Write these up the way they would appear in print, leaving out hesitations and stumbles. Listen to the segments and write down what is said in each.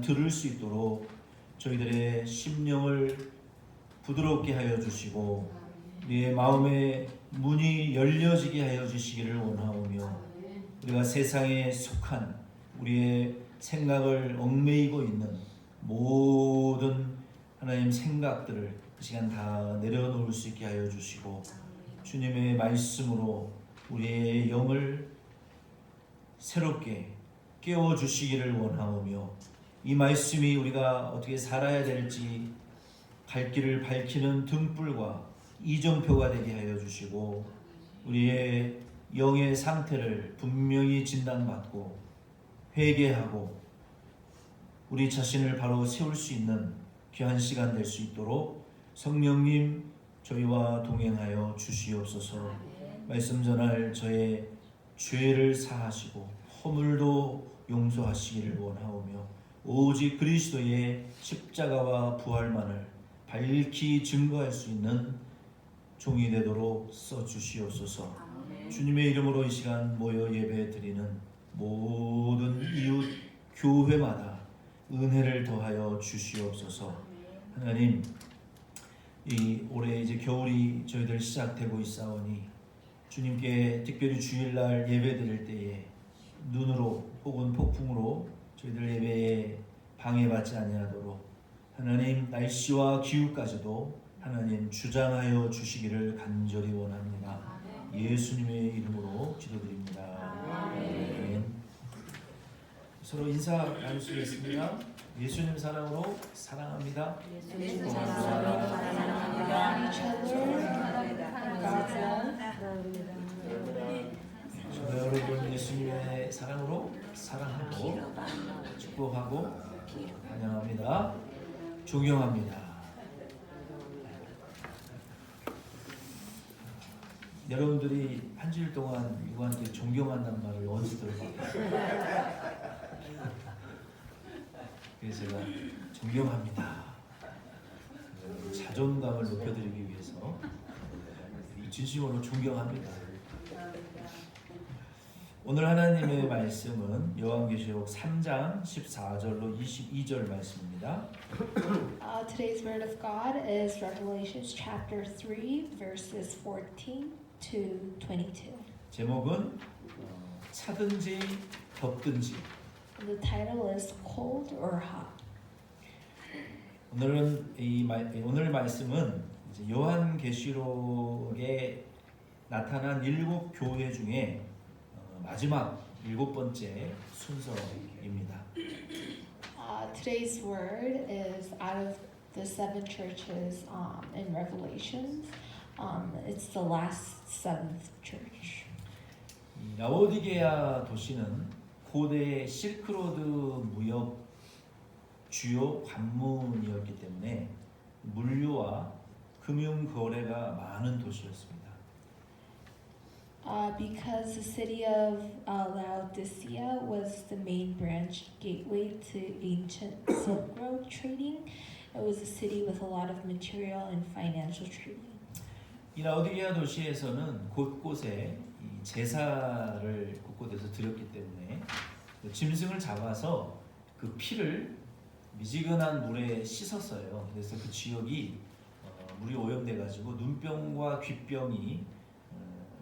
들을 수 있도록 저희들의 심령을 부드럽게 하여 주시고 우리의 마음의 문이 열려지게 하여 주시기를 원하오며 우리가 세상에 속한 우리의 생각을 얽매이고 있는 모든 하나님 생각들을 그 시간 다 내려놓을 수 있게 하여 주시고 주님의 말씀으로 우리의 영을 새롭게 깨워주시기를 원하오며 이 말씀이 우리가 어떻게 살아야 될지 갈 길을 밝히는 등불과 이정표가 되게 하여 주시고 우리의 영의 상태를 분명히 진단받고 회개하고 우리 자신을 바로 세울 수 있는 귀한 시간 될 수 있도록 성령님 저희와 동행하여 주시옵소서. 말씀 전할 저의 죄를 사하시고 허물도 용서하시기를 원하오며 오직 그리스도의 십자가와 부활만을 밝히 증거할 수 있는 종이 되도록 써주시옵소서. 주님의 이름으로 이 시간 모여 예배 드리는 모든 이웃 교회마다 은혜를 더하여 주시옵소서. 하나님, 이 올해 이제 겨울이 저희들 시작되고 있사오니 주님께 특별히 주일날 예배 드릴 때에 눈으로 혹은 폭풍으로 저희들 예배에 방해받지 아니하도록 하나님 날씨와 기후까지도 하나님 주장하여 주시기를 간절히 원합니다. 예수님의 이름으로 기도드립니다. 아멘. 서로 인사 나누시겠습니다. 예수님 사랑으로 사랑합니다. 예수님 사랑으로 사랑합니다. 저도 여러분 예수님의 사랑으로 사랑하고 축복하고 환영합니다. 존경합니다. 여러분들이 한 주일 동안 누구한테 존경한다는 말을 어디서 들어봤어요? 그래서 제가 존경합니다. 자존감을 높여드리기 위해서 진심으로 존경합니다. 오늘 하나님의 말씀은 요한계시록 3장 14절로 22절 말씀입니다. Today's word of God is Revelations chapter 3 verses 14 to 22. 제목은 차든지 덥든지. The title is Cold or Hot. 오늘 말씀은 이제 요한계시록에 나타난 7 교회 중에 마지막 7번째 순서입니다. Today's word is out of the 7 churches in Revelations. It's the last 7th church. 라오디게아 도시는 고대 실크로드 무역 주요 관문이었기 때문에 물류와 금융 거래가 많은 도시였습니다. Because the city of Laodicea was the main branch gateway to ancient Silk Road trading, it was a city with a lot of material and financial trading. 이 라오디게아 도시에서는 곳곳에 이 제사를 곳곳에서 드렸기 때문에 짐승을 잡아서 그 피를 미지근한 물에 씻었어요. 그래서 그 지역이 물이 오염돼 가지고 눈병과 귀병이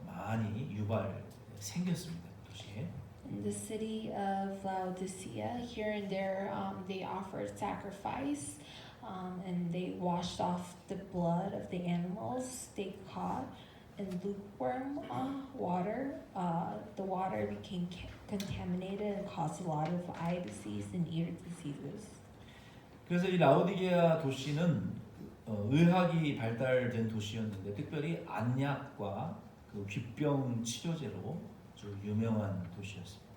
많이 유발 생겼습니다. 도시에. In the city of Laodicea, here and there, they offered sacrifice, and they washed off the blood of the animals they caught in lukewarm water. The water became contaminated and caused a lot of eye disease and ear diseases. 그래서 이 라오디게아 도시는 의학이 발달된 도시였는데 특별히 안약과 그 귀병 치료제로 아주 유명한 도시였습니다.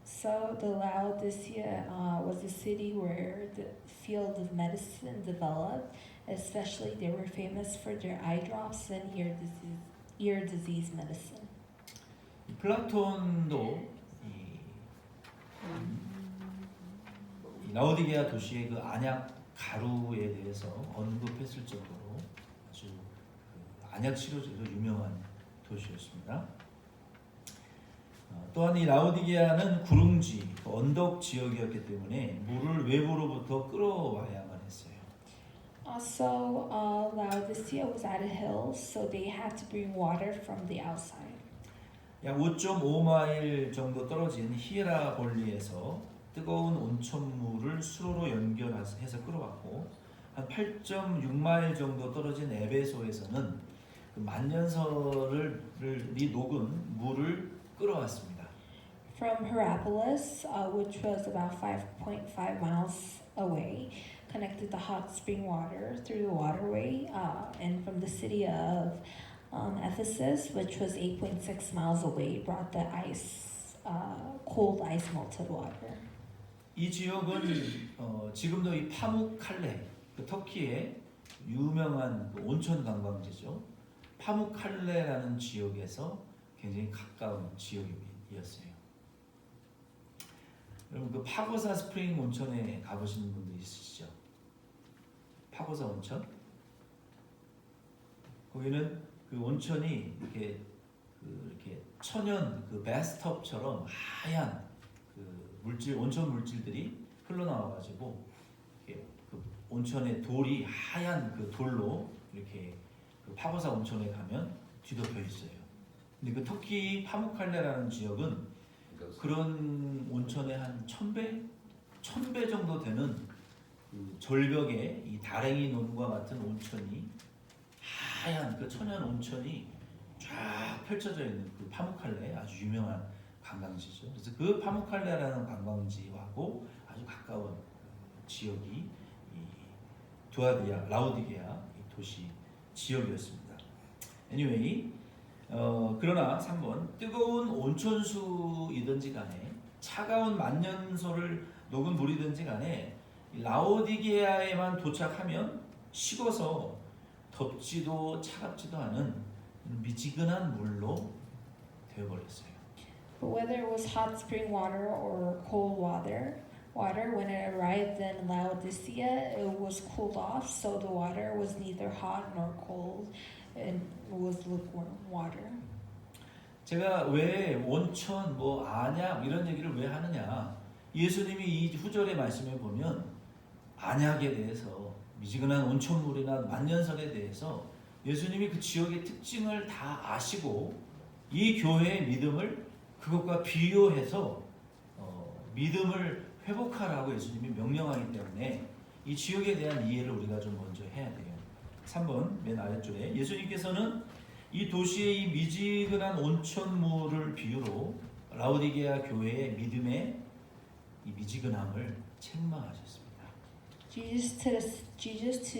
So the Laodicea was a city where the field of medicine developed. Especially, they were famous for their eye drops and ear disease medicine. 플라톤도 이 라오디게아 도시의 그 안약 가루에 대해서 언급했을 정도로 아주 그 안약 치료제로 유명한 도시였습니다. 또한 이 라오디게아는 구릉지, 언덕 지역이었기 때문에 물을 외부로부터 끌어와야만 했어요. Also, Laodicea was at a hill, so they had to bring water from the outside. 약 5.5마일 정도 떨어진 히에라볼리에서 뜨거운 온천물을 수로로 연결해서 끌어왔고, 한 8.6마일 정도 떨어진 에베소에서는 그 만년설이 녹은 물을 끌어왔습니다. From Hierapolis, which was about 5.5 miles away, connected the hot spring water through the waterway, and from the city of Ephesus, which was 8.6 miles away, brought the cold ice melted water. 이 지역은 지금도 이 파묵칼레, 그 터키의 유명한 그 온천 관광지죠. 파묵칼레라는 지역에서 굉장히 가까운 지역이었어요. 여러분 그 파고사 스프링 온천에 가보신 분들 있으시죠? 파고사 온천? 거기는 그 온천이 이렇게 천연 그 바스톱처럼 하얀 그 온천 물질들이 흘러나와가지고 그 온천의 돌이 하얀 그 돌로 이렇게 그 파고사 온천에 가면 뒤덮여 있어요. 근데 그 터키 파묵칼레라는 지역은 그런 온천의 한 1000배 정도 되는 그 절벽에 이 다랭이 논과 같은 온천이 하얀 그 천연 온천이 쫙 펼쳐져 있는 그 파묵칼레 아주 유명한 관광지죠. 그래서 그 파묵칼레라는 관광지하고 아주 가까운 지역이 이 라오디게아 도시 지역이었습니다. Anyway, 그러나 3번 뜨거운 온천수이든지 간에 차가운 만년설을 녹은 물이든지 간에 라오디게아에만 도착하면 식어서 덥지도 차갑지도 않은 미지근한 물로 되어버렸어요. But whether it was hot spring water or cold water, when it arrived in Laodicea, it was cooled off, so the water was neither hot nor cold, and it was lukewarm water. 제가 왜 온천, 안약 이런 얘기를 왜 하느냐? 예수님이 이 후절의 말씀에 보면 안약에 대해서 미지근한 온천물이나 만년설에 대해서 예수님이 그 지역의 특징을 다 아시고 이 교회의 믿음을 그것과 비교해서 믿음을 회복하라고 예수님이 명령하기 때문에 이 지역에 대한 이해를 우리가 좀 먼저 해야 돼요. 3번 맨 아래줄에 예수님께서는 이 도시의 이 미지근한 온천물을 비유로 라오디게아 교회의 믿음의 이 미지근함을 책망하셨습니다. Jesus to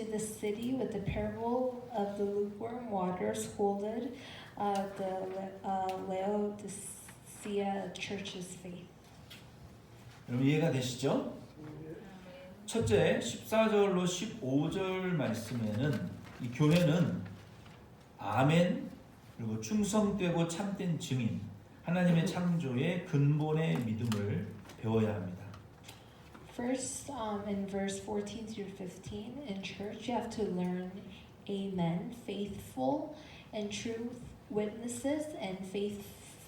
the city with the parable of the lukewarm water scolded the Laodicea church's faith. 여러분 이해가 되시죠? 첫째 14절로 15절 말씀에는 이 교회는 아멘 그리고 충성되고 참된 증인 하나님의 창조의 근본의 믿음을 배워야 합니다. First, in verse 14 through 15, in church you have to learn amen, faithful and truth witnesses, and faith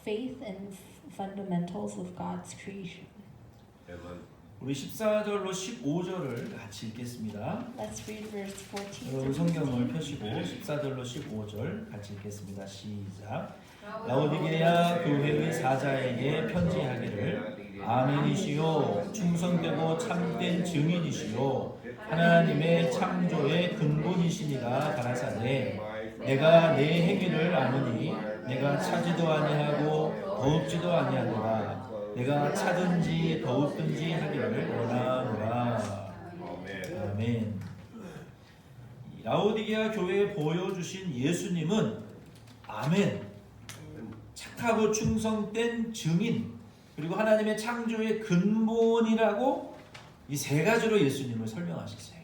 and fundamentals of God's creation. 우리 14절로 15절을 같이 읽겠습니다. Let's read verse 14 여러분 through 성경을 15. 펴시고 14절로 15절 같이 읽겠습니다. 시작. 라오디게아 교회의 사자에게 편지하기를 아멘이시요 충성되고 참된 증인이시요 하나님의 창조의 근본이시니가 가라사대 내가 내 행위를 아노니 내가 차지도 아니하고 더웁지도 아니하노라 내가 차든지 더웁든지 하기를 원하노라. 아멘. 라오디게아 교회에 보여주신 예수님은 아멘 착하고 충성된 증인 그리고 하나님의 창조의 근본이라고 이 세 가지로 예수님을 설명하셨어요.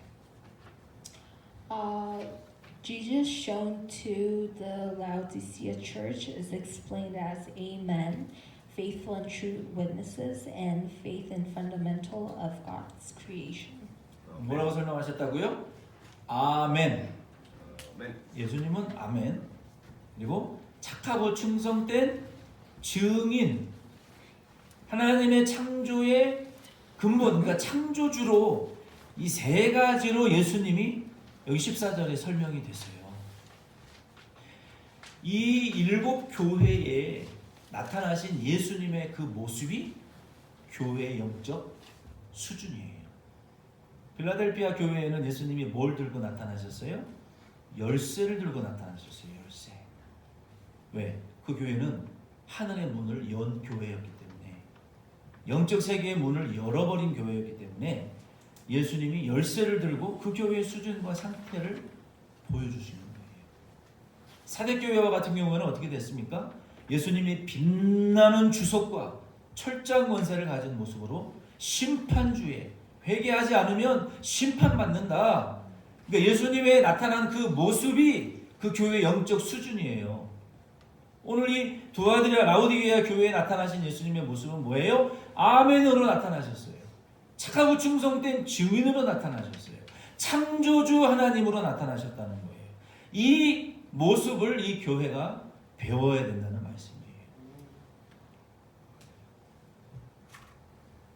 Jesus shown to the Laodicea church is explained as amen, faithful and true witnesses, and faith and fundamental of God's creation. 뭐라고 설명하셨다고요? 아멘. 예수님은 아멘. 그리고 착하고 충성된 증인 하나님의 창조의 근본, 그러니까 창조주로 이 세 가지로 예수님이 여기 14절에 설명이 됐어요. 이 7 교회에 나타나신 예수님의 그 모습이 교회의 영적 수준이에요. 필라델피아 교회에는 예수님이 뭘 들고 나타나셨어요? 열쇠를 들고 나타나셨어요. 열쇠. 왜? 그 교회는 하늘의 문을 연 교회였기 때문에, 영적 세계의 문을 열어버린 교회였기 때문에 예수님이 열쇠를 들고 그 교회의 수준과 상태를 보여주시는 거예요. 사대교회와 같은 경우에는 어떻게 됐습니까? 예수님이 빛나는 주석과 철장 권세를 가진 모습으로 심판주에 회개하지 않으면 심판받는다. 그러니까 예수님의 나타난 그 모습이 그 교회의 영적 수준이에요. 오늘 이 두아디라 라우디게아 교회에 나타나신 예수님의 모습은 뭐예요? 아멘으로 나타나셨어요. 착하고 충성된 증인으로 나타나셨어요. 창조주 하나님으로 나타나셨다는 거예요. 이 모습을 이 교회가 배워야 된다는 말씀이에요.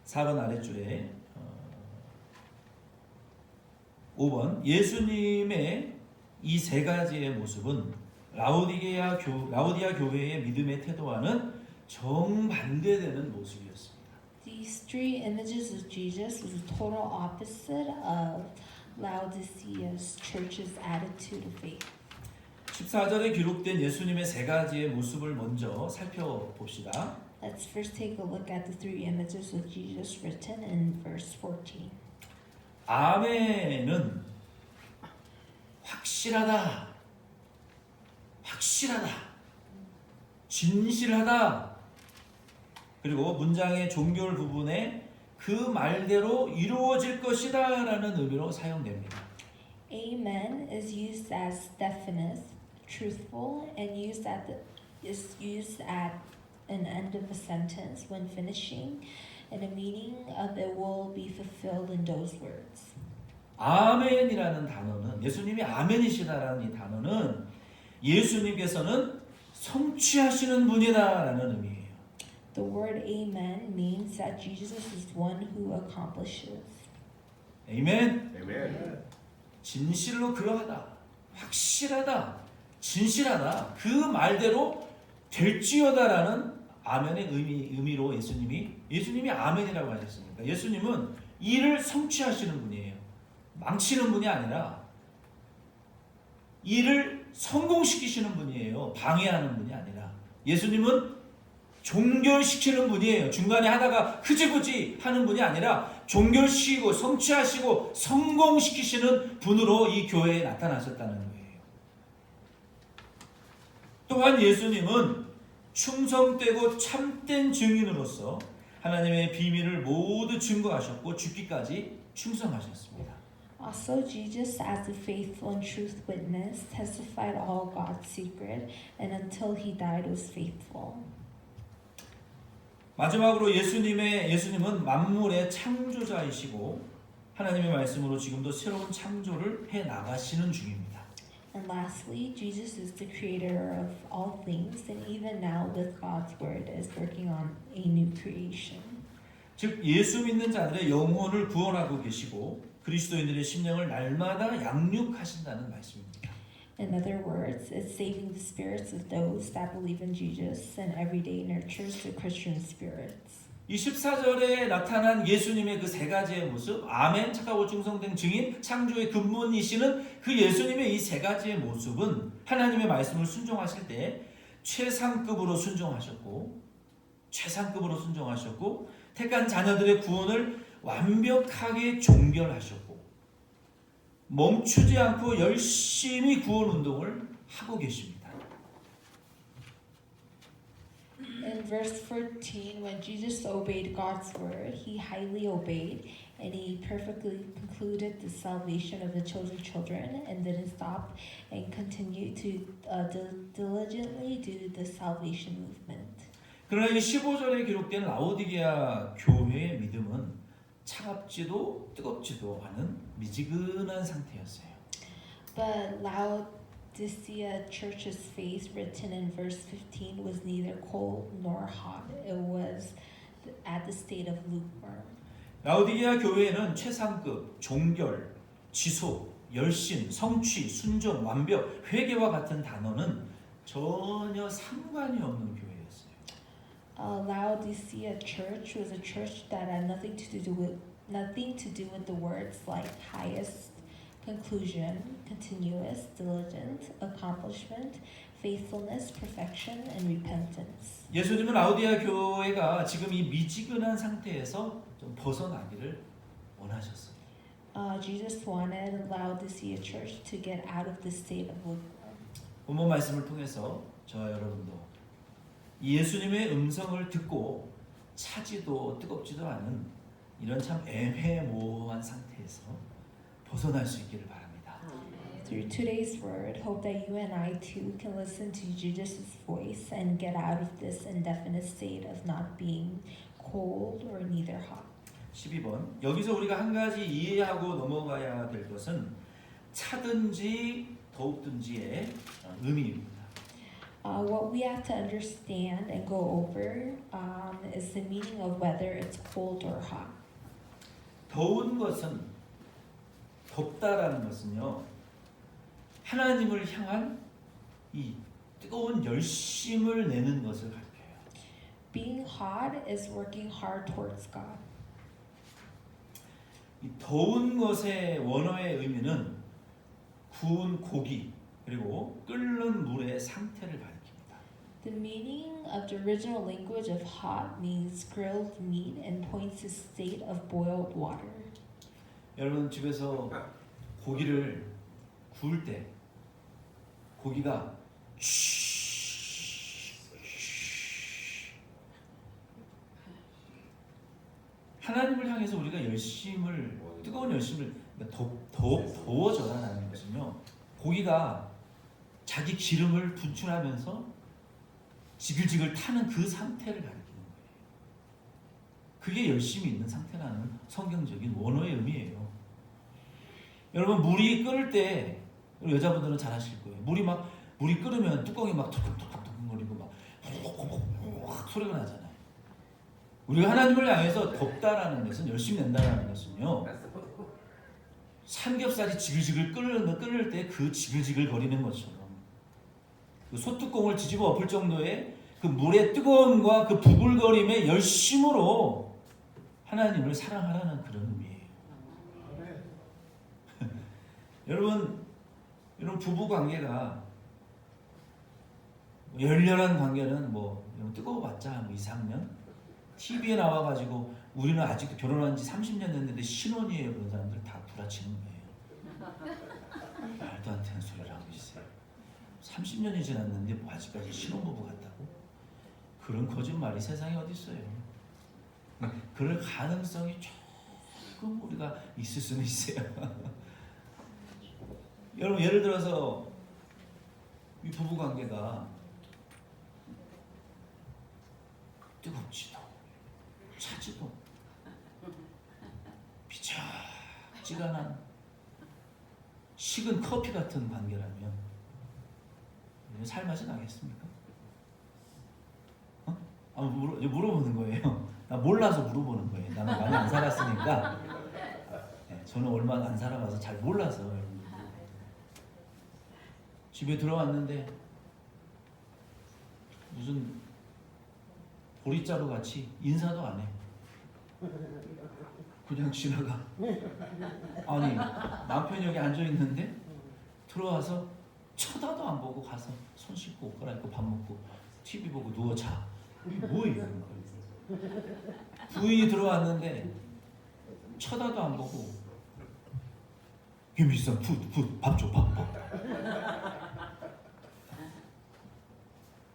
4번 아래줄에 5번 예수님의 이 세 가지의 모습은 라우디아 교회의 믿음의 태도와는 정반대되는 모습이었습니다. These three images of Jesus was a total opposite of Laodicea's church's attitude of faith. 14절에 기록된 예수님의 세 가지의 모습을 먼저 살펴봅시다. Let's first take a look at the three images of Jesus written in verse 14. 아멘은 확실하다, 확실하다, 진실하다. 그리고 문장의 종결 부분에 그 말대로 이루어질 것이다 라는 의미로 사용됩니다. Amen is used as definite, truthful, and is used at an end of a sentence when finishing, and the meaning of it will be fulfilled in those words. 아멘이라는 단어는, 예수님이 아멘이시다라는 이 단어는 예수님께서는 성취하시는 분이다라는 의미예요. The word amen means that Jesus is one who accomplishes. 아멘. 아멘. 진실로 그러하다, 확실하다, 진실하다, 그 말대로 될지어다라는 아멘의 의미로 예수님이 아멘이라고 하셨습니다. 예수님은 일을 성취하시는 분이에요. 망치는 분이 아니라 일을 성공시키시는 분이에요. 방해하는 분이 아니라. 예수님은 종결시키는 분이에요. 중간에 하다가 흐지부지 하는 분이 아니라 종결시키고 성취하시고 성공시키시는 분으로 이 교회에 나타나셨다는 거예요. 또한 예수님은 충성되고 참된 증인으로서 하나님의 비밀을 모두 증거하셨고 죽기까지 충성하셨습니다. Also, Jesus, as a faithful and truth witness, testified all God's secret, and until he died was faithful. 마지막으로 예수님은 만물의 창조자이시고 하나님의 말씀으로 지금도 새로운 창조를 해 나가시는 중입니다. And lastly, Jesus is the creator of all things, and even now with God's word is working on a new creation. 즉 예수 믿는 자들의 영혼을 구원하고 계시고 그리스도인들의 심령을 날마다 양육하신다는 말씀입니다. In other words, it's saving the spirits of those that believe in Jesus and every day nurtures the Christian spirits. 이 14절에 나타난 예수님의 그 세 가지의 모습, 아멘, 착하고 충성된 증인, 창조의 근본이시는 그 예수님의 이 세 가지의 모습은 하나님의 말씀을 순종하실 때 최상급으로 순종하셨고 택한 자녀들의 구원을 완벽하게 종결하셨고 멈추지 않고 열심히 구원 운동을 하고 계십니다. In verse 14, when Jesus obeyed God's word, he highly obeyed and he perfectly concluded the salvation of the chosen children and didn't stop and continued to diligently do the salvation movement. 그러나 이 15절에 기록된 라오디게아 교회의 믿음은 차갑지도 뜨겁지도 않은 미지근한 상태였어요. But Laodicea church's faith written in verse 15 was neither cold nor hot. It was at the state of lukewarm. 라오디게아 교회에는 최상급, 종결, 지속, 열심, 성취, 순종, 완벽, 회개와 같은 단어는 전혀 상관이 없는 교회였어요. Laodicea church was a church that had nothing to do with the words like highest, conclusion, continuous, diligent, accomplishment, faithfulness, perfection, and repentance. 예수님은 라오디게아 교회가 지금 이 미지근한 상태에서 좀 벗어나기를 원하셨어요. Jesus wanted Laodicea church to get out of the state of lukewarm. 본문 말씀을 통해서 저와 여러분도 예수님의 음성을 듣고 차지도 뜨겁지도 않은 이런 참 애매모호한 상태에서 벗어날 수 있기를 바랍니다. Through today's word, hope that you and I too can listen to Jesus' voice and get out of this indefinite state of not being cold or neither hot. 12번 여기서 우리가 한 가지 이해하고 넘어가야 될 것은 차든지 더욱든지의 의미입니다. What we have to understand and go over is the meaning of whether it's cold or hot. 더운 것은 덥다라는 것은요 하나님을 향한 이 뜨거운 열심을 내는 것을 가리켜요. Being hot is working hard towards God. 이 더운 것의 원어의 의미는 구운 고기 그리고 끓는 물의 상태를 가리킵니다. The meaning of the original language of hot means grilled meat and points to state of boiled water. 여러분 집에서 고기를 구울 때 고기가 하나님을 향해서 우리가 열심을 뜨거운 열심을 더워져라는 것은요 고기가 자기 기름을 분출하면서 지글지글 타는 그 상태를 가리키는 거예요. 그게 열심이 있는 상태라는 성경적인 원어의 의미예요. 여러분 물이 끓을 때 여자분들은 잘 아실 거예요. 물이 끓으면 뚜껑이 막 톡톡톡톡거리고 막 소리가 나잖아요. 우리가 하나님을 향해서 덥다라는 것은 열심히 낸다라는 것은요. 삼겹살이 지글지글 끓을 때 그 지글지글 거리는 것처럼 그 소뚜껑을 뒤집어 엎을 정도의 그 물의 뜨거움과 그 부글거림의 열심으로 하나님을 사랑하라는 그런 의미예요. 여러분 부부 관계가 열렬한 관계는 뭐 뜨거워봤자 2, 3년 TV에 나와가지고 우리는 아직도 결혼한 지 30년 됐는데 신혼이에요. 그런 사람들 다 구라치는 거예요. 말도 안 되는 소리를 하고 있어요. 30년이 지났는데 뭐 아직까지 신혼부부 같다고? 그런 거짓말이 세상에 어디 있어요. 그럴 가능성이 조금 우리가 있을 수는 있어요. 여러분 예를 들어서 이 부부 관계가 뜨겁지도 차지도 비짝지근한 식은 커피 같은 관계라면 살맛이 나겠습니까? 물어보는 거예요. 나 몰라서 물어보는 거예요. 나는 많이 안 살았으니까. 네, 저는 얼마 안 살아봐서 잘 몰라서. 집에 들어왔는데 무슨 보리자루 같이 인사도 안 해. 그냥 지나가. 아니 남편이 여기 앉아 있는데 들어와서 쳐다도 안 보고 가서 손 씻고 옷 갈아입고 밥 먹고 TV 보고 누워 자. 뭐예요? 부인이 들어왔는데 쳐다도 안 보고 김비싼 밥 줘 밥.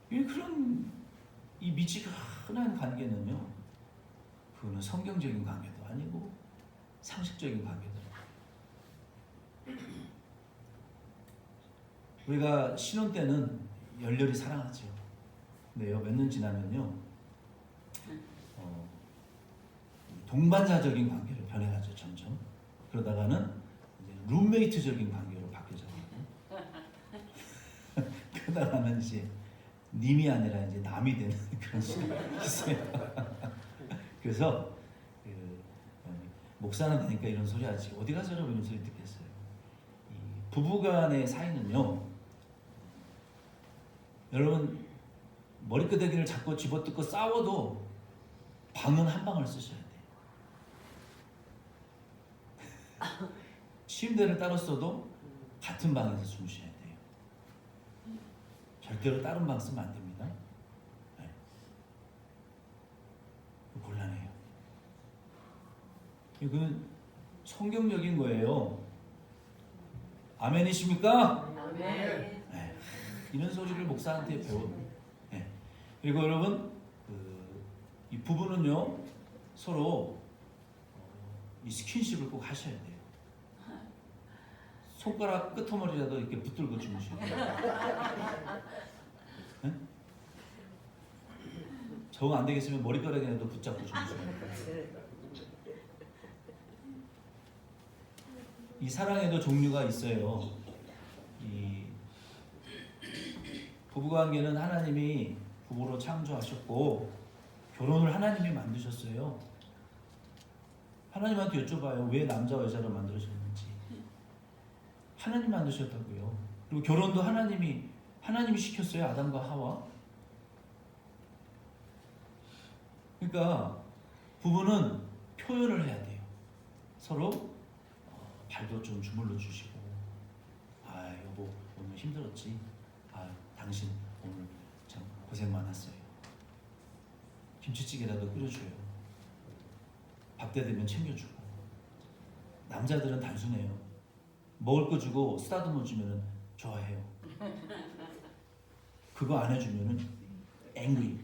그런 이 미지근한 관계는요, 그거는 성경적인 관계도 아니고 상식적인 관계도 아니고. 우리가 신혼 때는 열렬히 사랑하죠. 근데요, 몇 년 지나면요, 동반자적인 관계로 변해가죠, 점점. 그러다가는 이제 룸메이트적인 관계로 바뀌어져요. 그러다가는 이제 님이 아니라 이제 남이 되는 그런 시간이 있어요. 그래서 목사는 되니까 이런 소리 하지 어디 가서 여러분 이런 소리 듣겠어요. 이 부부간의 사이는요, 여러분 머리끄댕이를 잡고 집어뜯고 싸워도 방은 한 방을 쓰셔야 돼요. 침대를 따로 써도 같은 방에서 주무셔야 돼요. 절대로 다른 방 쓰면 안 됩니다. 네. 곤란해요. 이건 성경적인 거예요. 아멘이십니까? 아멘. 네. 이런 소리를 목사한테 배워요. 네. 그리고 여러분 이 부부는요 서로 이 스킨십을 꼭 하셔야 돼요. 손가락 끄트머리라도 이렇게 붙들고 주무셔야 돼요. 네? 적응 안 되겠으면 머리카락이라도 붙잡고 주무셔야 돼요. 이 사랑에도 종류가 있어요. 이 부부관계는 하나님이 부부로 창조하셨고 결혼을 하나님이 만드셨어요. 하나님한테 여쭤봐요. 왜 남자와 여자로 만들어졌는지. 하나님 만드셨다고요. 그리고 결혼도 하나님이 시켰어요. 아담과 하와. 그러니까 부부는 표현을 해야 돼요. 서로 발도 좀 주물러 주시고, 아 여보 오늘 힘들었지. 아 당신 오늘 참 고생 많았어요. 김치찌개라도 끓여줘요. 밥 때 되면 챙겨주고. 남자들은 단순해요. 먹을 거 주고 쓰다듬어 주면은 좋아해요. 그거 안 해주면은 angry.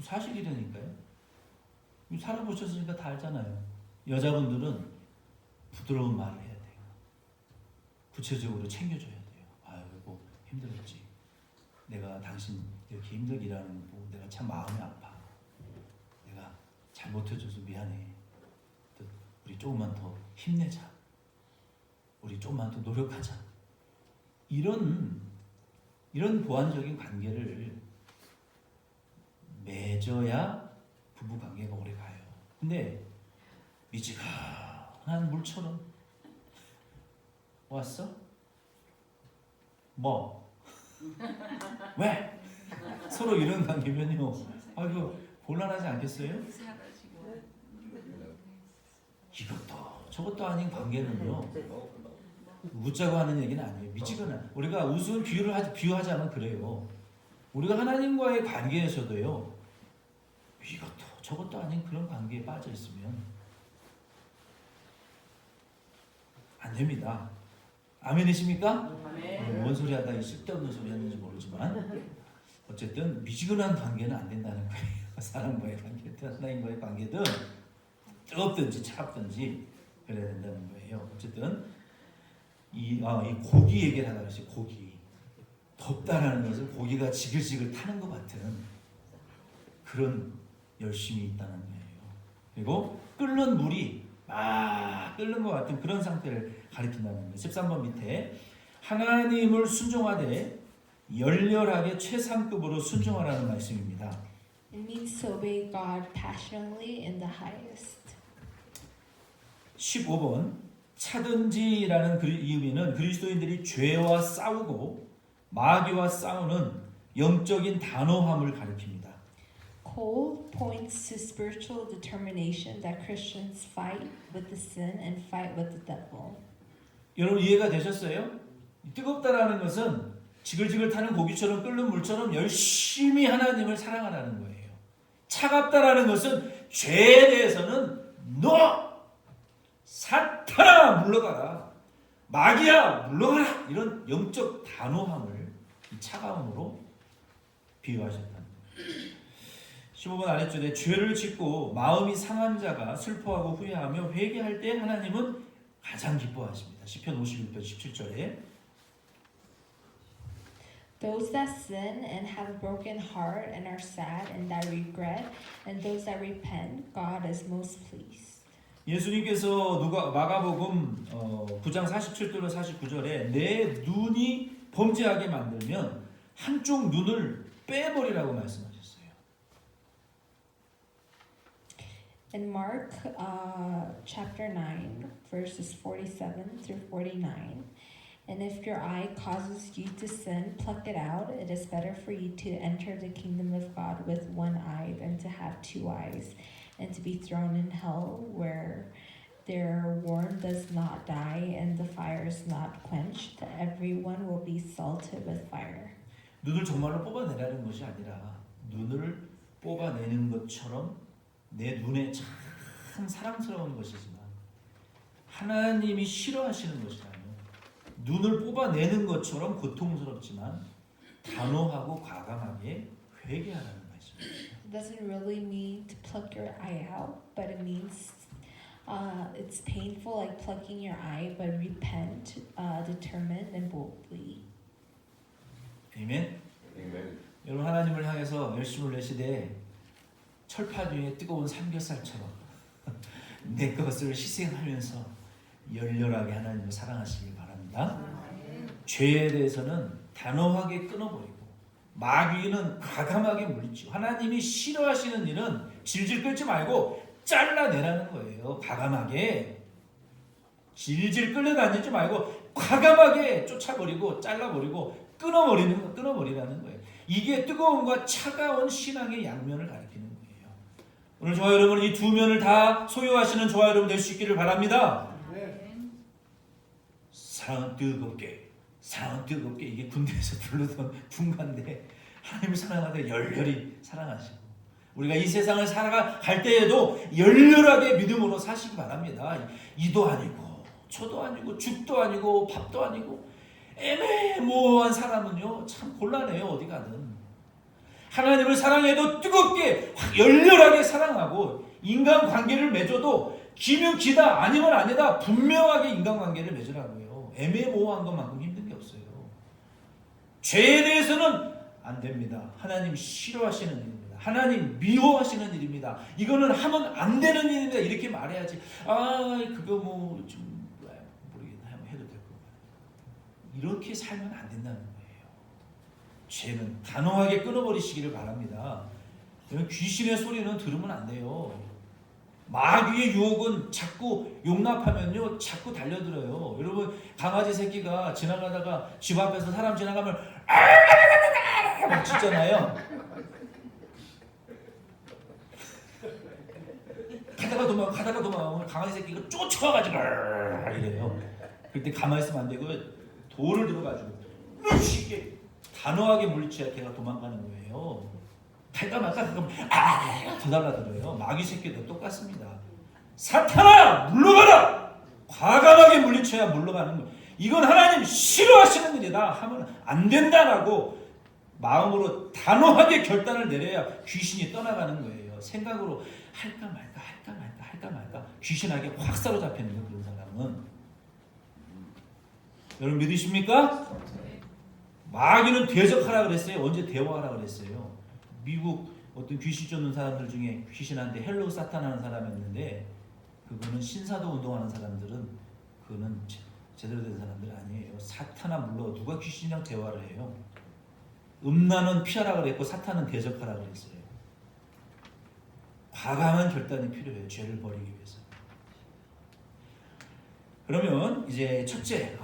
사실이라니까요. 살아보셨으니까 다 알잖아요. 여자분들은 부드러운 말을 해야 돼요. 구체적으로 챙겨줘야 돼요. 아유 여보 힘들었지. 내가 당신 이렇게 힘들게 일하는 거 보고 내가 참 마음이 아파. 내가 잘못해줘서 미안해. 우리 조금만 더 힘내자. 우리 조금만 더 노력하자. 이런 보완적인 관계를 맺어야 부부 관계가 오래 가요. 근데 미지근한 물처럼 왔어? 뭐? 왜? 서로 이런 관계면요. 아이고 곤란하지 않겠어요? 이것도 저것도 아닌 관계는요. 웃자고 하는 얘기는 아니에요. 미치거나 우리가 우스운 비유하자면 그래요. 우리가 하나님과의 관계에서도요. 이것도 저것도 아닌 그런 관계에 빠져 있으면 안 됩니다. 아멘이십니까? 뭔 소리 하다 쓸데없는 소리 했는지 모르지만 어쨌든 미지근한 관계는 안 된다는 거예요. 사람과의 관계든 하나님과의 관계든 뜨겁든지 차갑든지 그래야 된다는 거예요. 어쨌든 이 고기 얘기를 하다 그랬어요. 고기. 덥다라는 것은 고기가 지글지글 타는 것 같은 그런 열심이 있다는 거예요. 그리고 끓는 물이 막 끓는 것 같은 그런 상태를 가리킨다는 거예요. 13번 밑에 하나님을 순종하되 열렬하게 최상급으로 순종하라는 말씀입니다. It means to obey God passionately in the highest. 15번 차든지라는 의미는 그리스도인들이 죄와 싸우고 마귀와 싸우는 영적인 단호함을 가리킵니다. Cold points to spiritual determination that Christians fight with the sin and fight with the devil. 여러분 이해가 되셨어요? 뜨겁다라는 것은 지글지글 타는 고기처럼 끓는 물처럼 열심히 하나님을 사랑하라는 거예요. 차갑다라는 것은 죄에 대해서는 너 사탄아 물러가라. 마귀야 물러가라. 이런 영적 단호함을 이 차가움으로 비유하셨다는 거예요. 15번 아래줄에 죄를 짓고 마음이 상한 자가 슬퍼하고 후회하며 회개할 때 하나님은 가장 기뻐하십니다. 시편 51편 17절에 Those that sin and have a broken heart and are sad and that regret, and those that repent, God is most pleased. 예수님께서 마가복음 9장 47절로 49절에 내 눈이 범죄하게 만들면 한쪽 눈을 빼버리라고 말씀하셨어요. In Mark chapter 9, verses 47 through 49, and if your eye causes you to sin, pluck it out. It is better for you to enter the kingdom of God with one eye than to have two eyes, and to be thrown in hell, where their worm does not die and the fire is not quenched. Everyone will be salted with fire. 눈을 정말로 뽑아내라는 것이 아니라 눈을 뽑아내는 것처럼 내 눈에 참 사랑스러운 것이지만 하나님이 싫어하시는 것이라면 눈을 뽑아내는 것처럼 고통스럽지만 단호하고 과감하게 회개하라는 말씀입니다. It doesn't really mean to pluck your eye out, but it means it's painful like plucking your eye, but repent, determined and boldly. 아멘. 여러분 하나님을 향해서 열심을 내시되 철판 위에 뜨거운 삼겹살처럼 내 것을 희생하면서 열렬하게 하나님을 사랑하시길 바랍니다. 죄에 대해서는 단호하게 끊어버리고 마귀는 과감하게 물리치고 하나님이 싫어하시는 일은 질질 끌지 말고 잘라내라는 거예요. 과감하게 질질 끌려다니지 말고 과감하게 쫓아버리고 잘라버리고 끊어버리라는 거예요. 이게 뜨거움과 차가운 신앙의 양면을 가리키는 거예요. 오늘 저와 여러분 이 두 면을 다 소유하시는 저와 여러분 될 수 있기를 바랍니다. 사랑은 뜨겁게 이게 군대에서 부르던 군가인데 하나님을 사랑하되 열렬히 사랑하시고 우리가 이 세상을 살아갈 때에도 열렬하게 믿음으로 사시기 바랍니다. 이도 아니고 초도 아니고 죽도 아니고 밥도 아니고 애매모호한 사람은요 참 곤란해요. 어디 가든 하나님을 사랑해도 뜨겁게 열렬하게 사랑하고 인간관계를 맺어도 기면 기다 아니면 아니다 분명하게 인간관계를 맺으라고요. 애매모호한 것만큼 힘든 게 없어요. 죄에 대해서는 안 됩니다. 하나님 싫어하시는 일입니다. 하나님 미워하시는 일입니다. 이거는 하면 안 되는 일입니다. 이렇게 말해야지. 그거 뭐 좀 모르겠네. 한번 해도 될 것 같아요. 이렇게 살면 안 된다는 거예요. 죄는 단호하게 끊어버리시기를 바랍니다. 귀신의 소리는 들으면 안 돼요. 마귀의 유혹은 자꾸 용납하면요 자꾸 달려들어요. 여러분 강아지 새끼가 지나가다가 집 앞에서 사람 지나가면 막 짖잖아요. 가다가 도망가면 강아지 새끼가 쫓아가가지고 이래요. 그때 가만히 있으면 안 되고 돌을 들어가지고 쉽게 단호하게 물리쳐야 걔가 도망가는 거예요. 갈까 말까 그럼 더 달라들어요. 마귀 새끼도 똑같습니다. 사탄아 물러가라. 과감하게 물리쳐야 물러가는 거예요. 이건 하나님 싫어하시는 일이다 하면 안 된다라고 마음으로 단호하게 결단을 내려야 귀신이 떠나가는 거예요. 생각으로 할까 말까 귀신에게 확 사로잡히는 거예요. 그런 사람은. 여러분 믿으십니까? 마귀는 대적하라 그랬어요. 언제 대화하라 그랬어요. 미국 어떤 귀신 쫓는 사람들 중에 귀신한테 헬로우 사탄 하는 사람이 있는데 그거는 신사도 운동하는 사람들은 그거는 제대로 된 사람들 아니에요. 사탄아 물러 누가 귀신이랑 대화를 해요. 음란은 피하라 그랬고 사탄은 대적하라 그랬어요. 과감한 결단이 필요해요. 죄를 버리기 위해서. 그러면 이제 첫째,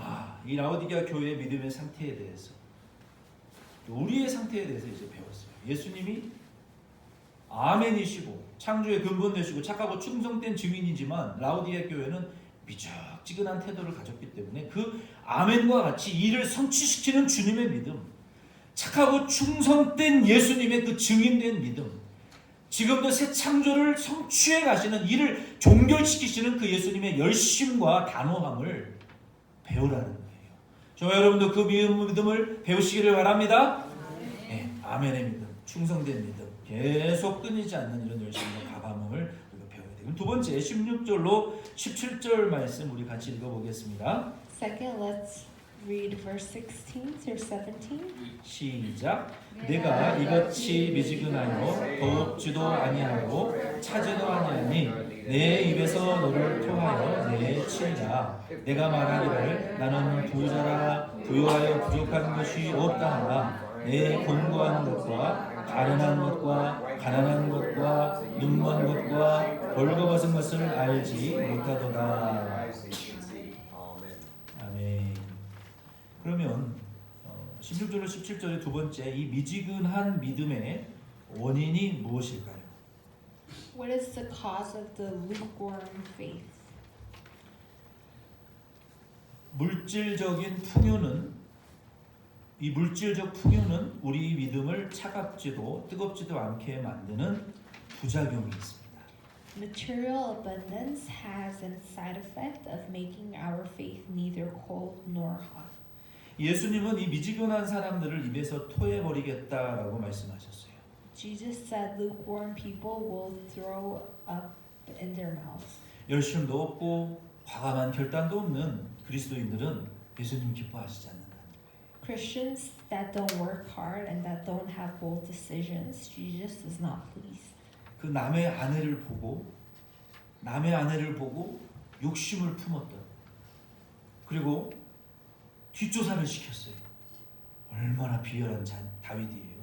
이 라오디게아 교회의 믿음의 상태에 대해서 우리의 상태에 대해서 이제 배웠어요. 예수님이 아멘이시고 창조의 근본 되시고 착하고 충성된 증인이지만 라오디게아 교회는 미적지근한 태도를 가졌기 때문에 그 아멘과 같이 이를 성취시키는 주님의 믿음, 착하고 충성된 예수님의 그 증인된 믿음, 지금도 새 창조를 성취해 가시는 이를 종결시키시는 그 예수님의 열심과 단호함을 배우라는 거예요. 저와 여러분도 그 믿음을 배우시기를 바랍니다. 네, 아멘의 믿음, 충성된 믿음, 계속 끊이지 않는 이런 열심과 과감함을 우리가 배워야 돼요. 두 번째 16절로 17절 말씀 우리 같이 읽어보겠습니다. Second, let's read verse 16 through 17. 시작. 내가 이같이 미지근하여 더웁지도 아니하고 차지도 아니하니 내 입에서 너를 토하여 내 치리라. 내가 말하기를 나는 부자라 부유하여 부족한 것이 없다 하나 내 권고하는 것과 가련한 것과 가난한 것과 눈먼 것과 벌거벗은 것을 알지 못하도다. 아멘. 그러면 16절로 17절의 두 번째 이 미지근한 믿음의 원인이 무엇일까요? What is the cause of the lukewarm faith? 물질적인 풍요는 이 물질적 풍요는 우리 믿음을 차갑지도 뜨겁지도 않게 만드는 부작용이 있습니다. Material abundance has a side effect of making our faith neither cold nor hot. 예수님은 이 미지근한 사람들을 입에서 토해버리겠다라고 말씀하셨어요. Jesus said lukewarm people will throw up in their mouths. 열심도 없고 과감한 결단도 없는 그리스도인들은 예수님 기뻐하시지 않는다. Christians that don't work hard and that don't have bold decisions, Jesus is not pleased. 그 남의 아내를 보고 욕심을 품었던 그리고 뒷조사를 시켰어요. 얼마나 비열한 다윗이에요.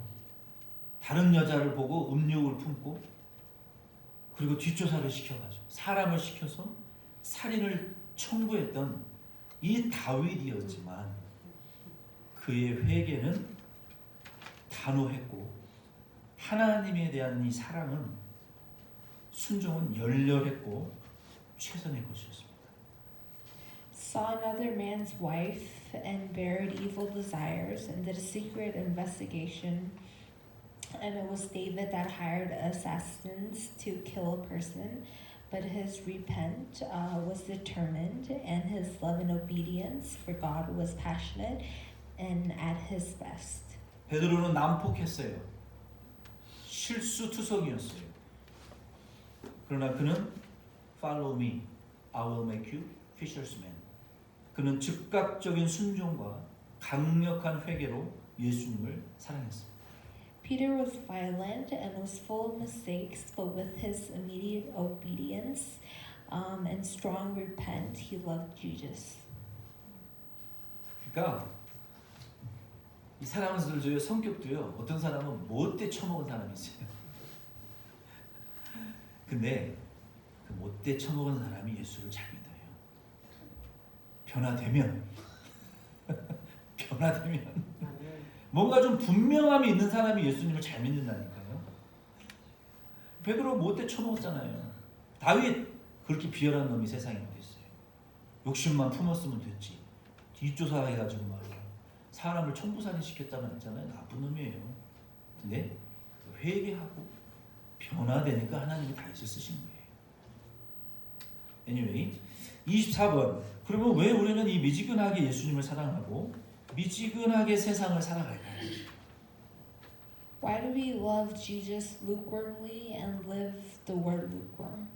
다른 여자를 보고 음욕을 품고 그리고 뒷조사를 시켜가지고 사람을 시켜서 살인을 청구했던 이 다윗이었지만 그의 회개는 단호했고 하나님에 대한 이 사랑은 순종은 열렬했고 최선의 것이었습니다. Saw another man's wife and buried evil desires and did a secret investigation. And it was David that hired assassins to kill a person, but his repent was determined, and his love and obedience for God was passionate and at his best. 베드로는 난폭했어요. 실수투성이었어요. 그러나 그는 Follow me, I will make you fishersmen. 그는 즉각적인 순종과 강력한 회개로 예수님을 사랑했습니다. Peter was violent and was full of mistakes, but with his immediate obedience and strong repent, he loved Jesus. 그러니까 이 사람들의 성격도요. 어떤 사람은 못돼 처먹은 사람이 있어요. 근데 그 못돼 처먹은 사람이 예수를 잘 믿어요. 변화되면 뭔가 좀 분명함이 있는 사람이 예수님을 잘 믿는다니까요. 베드로 못돼 처먹었잖아요. 다윗 그렇게 비열한 놈이 세상에 어디 있어요. 욕심만 품었으면 됐지. 뒷조사해가지고 말이야. 사람을 청부살인 시켰다고 했잖아요. 나쁜 놈이에요. 근데 회개하고 변화되니까 하나님이 다윗을 쓰신 거예요. Anyway, 24번. 그러면 왜 우리는 이 미지근하게 예수님을 사랑하고 미지근하게 세상을 살아갈까요? Why do we love Jesus lukewarmly and live the word lukewarm?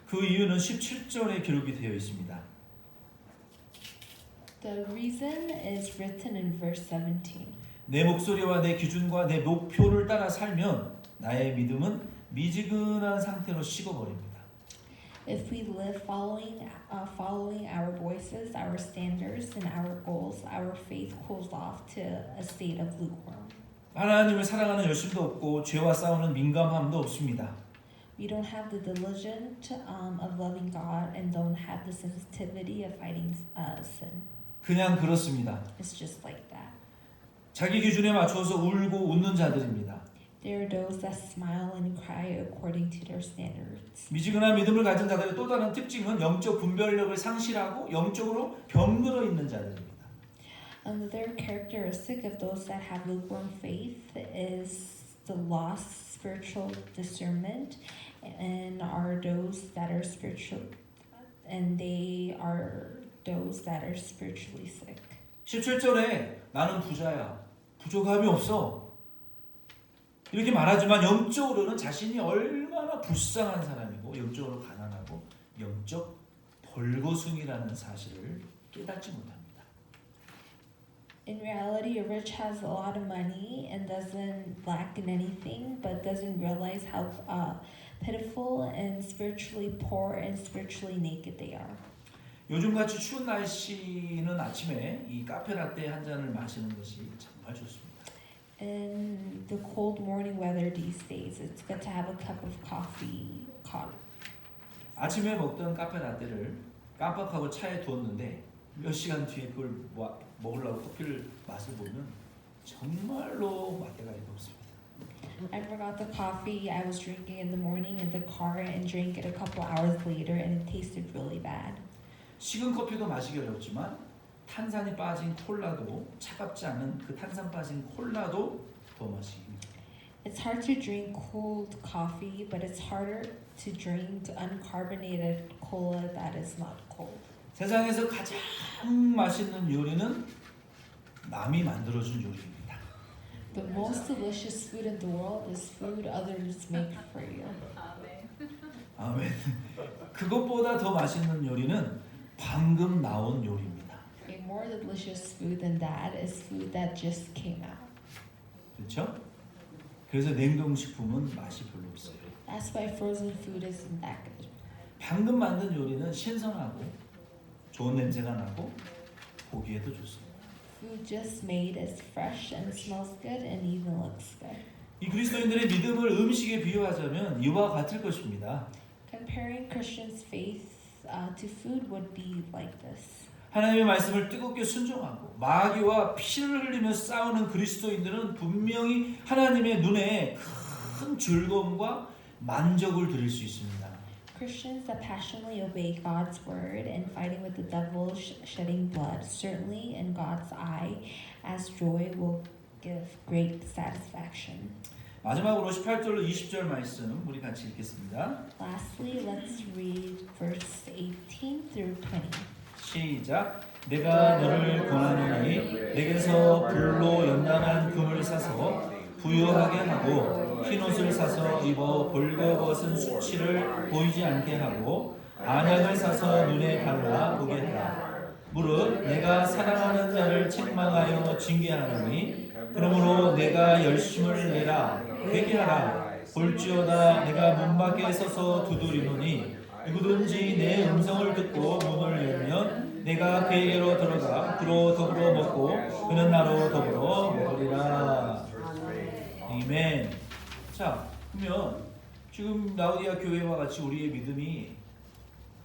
그 이유는 17절에 기록이 되어 있습니다. The reason is written in verse 17. 내 목소리와 내 기준과 내 목표를 따라 살면 나의 믿음은 미지근한 상태로 식어버립니다. If we live following our voices, our standards, and our goals, our faith cools off to a state of lukewarm. 하나님을 사랑하는 열심도 없고 죄와 싸우는 민감함도 없습니다. We don't have the diligence of loving God and don't have the sensitivity of fighting sin. 그냥 그렇습니다. It's just like that. 자기 기준에 맞춰서 울고 웃는 자들입니다. There are those that smile and cry according to their standards. 미지근한 믿음을 가진 자들의 또 다른 특징은 영적 분별력을 상실하고 영적으로 병들어 있는 자들입니다. Another characteristic of those that have lukewarm faith is the lost spiritual discernment, and are those that are spiritual, and they are those that are spiritually sick. 17절에 나는 부자야, 부족함이 없어 이렇게 말하지만 영적으로는 자신이 얼마나 불쌍한 사람이고 영적으로 가난하고 영적 벌거숭이라는 사실을 깨닫지 못합니다. In reality, a rich has a lot of money and doesn't lack in anything, but doesn't realize how pitiful and spiritually poor and spiritually naked they are. 요즘같이 추운 날씨는 아침에 이 카페라떼 한 잔을 마시는 것이 정말 좋습니다. In the cold morning weather these days, it's good to have a cup of coffee hot. 아침에 먹던 카페라떼를 깜빡하고 차에 두었는데 몇 시간 뒤에 그걸 먹으려고 커피를 맛을 보면 정말로 맛대가리가 없습니다. I forgot the coffee I was drinking in the morning in the car and drank it a couple hours later and it tasted really bad. 식은 커피도 마시기 어렵지만 탄산이 빠진 콜라도 차갑지 않은 그 탄산 빠진 콜라도 더 마시기 힘들어요. It's hard to drink cold coffee, but it's harder to drink uncarbonated cola that is not cold. 세상에서 가장 맛있는 요리는 남이 만들어준 요리입니다. The most delicious food in the world is food others make for you. 아멘. 그것보다 더 맛있는 요리는 방금 나온 요리입니다. A more delicious food than that is food that just came out. 그렇죠? 그래서 냉동식품은 맛이 별로 없어요. That's why frozen food isn't that good. 방금 만든 요리는 신선하고 좋은 냄새가 나고 보기에도 좋습니다. Food just made is fresh and smells good and even looks good. 이 그리스도인들의 믿음을 음식에 비유하자면 이와 같을 것입니다. Comparing Christians' faith to food would be like this. 하나님의 말씀을 뜨겁게 순종하고 마귀와 피를 흘리며 싸우는 그리스도인들은 분명히 하나님의 눈에 큰 즐거움과 만족을 드릴 수 있습니다. Christians that passionately obey God's word and fighting with the devil shedding blood, certainly in God's eye, as joy will give great satisfaction. 마지막으로 18절로 20절 말씀 우리 같이 읽겠습니다. Lastly, let's read verse 18 through 20. 시작. 내가 너를 권하노니 내게서 불로 연단한 금을 사서 부유하게 하고 흰옷을 사서 입어 벌거벗은 수치를 보이지 않게 하고 안약을 사서 눈에 발라 보게 하라. 무릇 내가 사랑하는 자를 책망하여 징계하노니 그러므로 내가 열심을 내라 회개하라. 볼지어다 내가 문 밖에 서서 두드리노니 누구든지 내 음성을 듣고 문을 열면 내가 그에게로 들어가 그로 더불어 먹고 그는 나로 더불어 먹으리라. 아멘. 자, 그러면 지금 라우디아 교회와 같이 우리의 믿음이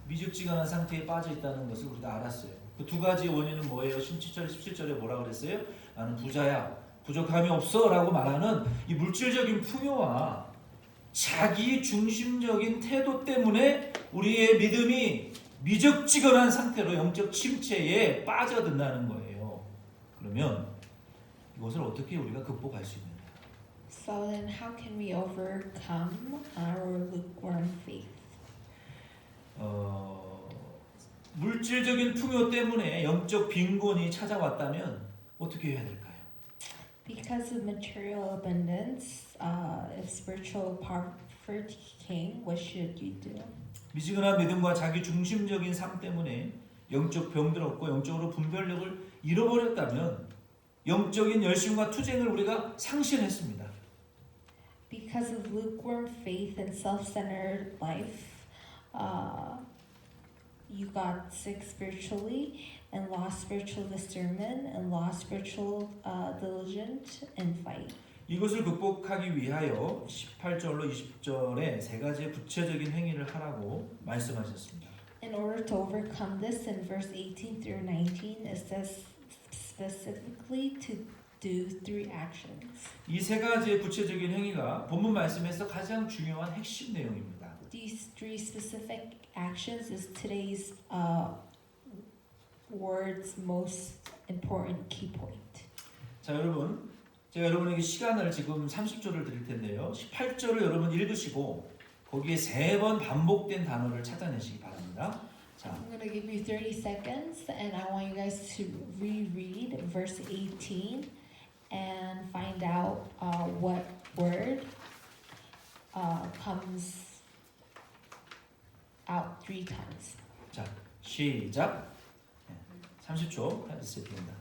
미적지근한 상태에 빠져 있다는 것을 우리가 알았어요. 그 두 가지 원인은 뭐예요? 17절, 17절에 뭐라 그랬어요? 나는 부자야, 부족함이 없어 라고 말하는 이 물질적인 풍요와 자기 중심적인 태도 때문에 우리의 믿음이 미적지근한 상태로 영적 침체에 빠져든다는 거예요. 그러면 이것을 어떻게 우리가 극복할 수 있느냐? So then how can we overcome our lukewarm faith? 물질적인 풍요 때문에 영적 빈곤이 찾아왔다면 어떻게 해야 될까요? Because of material abundance, if spiritual poverty came, what should you do? 미지근한 믿음과 자기 중심적인 삶 때문에 영적 병들 없고 영적으로 분별력을 잃어버렸다면 영적인 열심과 투쟁을 우리가 상실했습니다. Because of lukewarm faith and self-centered life, you got sick spiritually and lost spiritual discernment and lost spiritual diligence and fight. 이것을 극복하기 위하여 18절로 20절에 세 가지의 구체적인 행위를 하라고 말씀하셨습니다. In order to overcome this, in verse 18 through 19, it says specifically to do 3 actions. 이 세 가지의 구체적인 행위가 본문 말씀에서 가장 중요한 핵심 내용입니다. These 3 specific actions is today's word's most important key point. 자, 여러분, 제가 여러분에게 시간을 지금 30초를 드릴 텐데요. 18절을 여러분 읽으시고 거기에 3번 반복된 단어를 찾아내시기 바랍니다. 자, I'm going to give you 30 seconds and I want you guys to reread verse 18 and find out what word comes out 3 times. 자, 시작. 30초 리셋됩니다.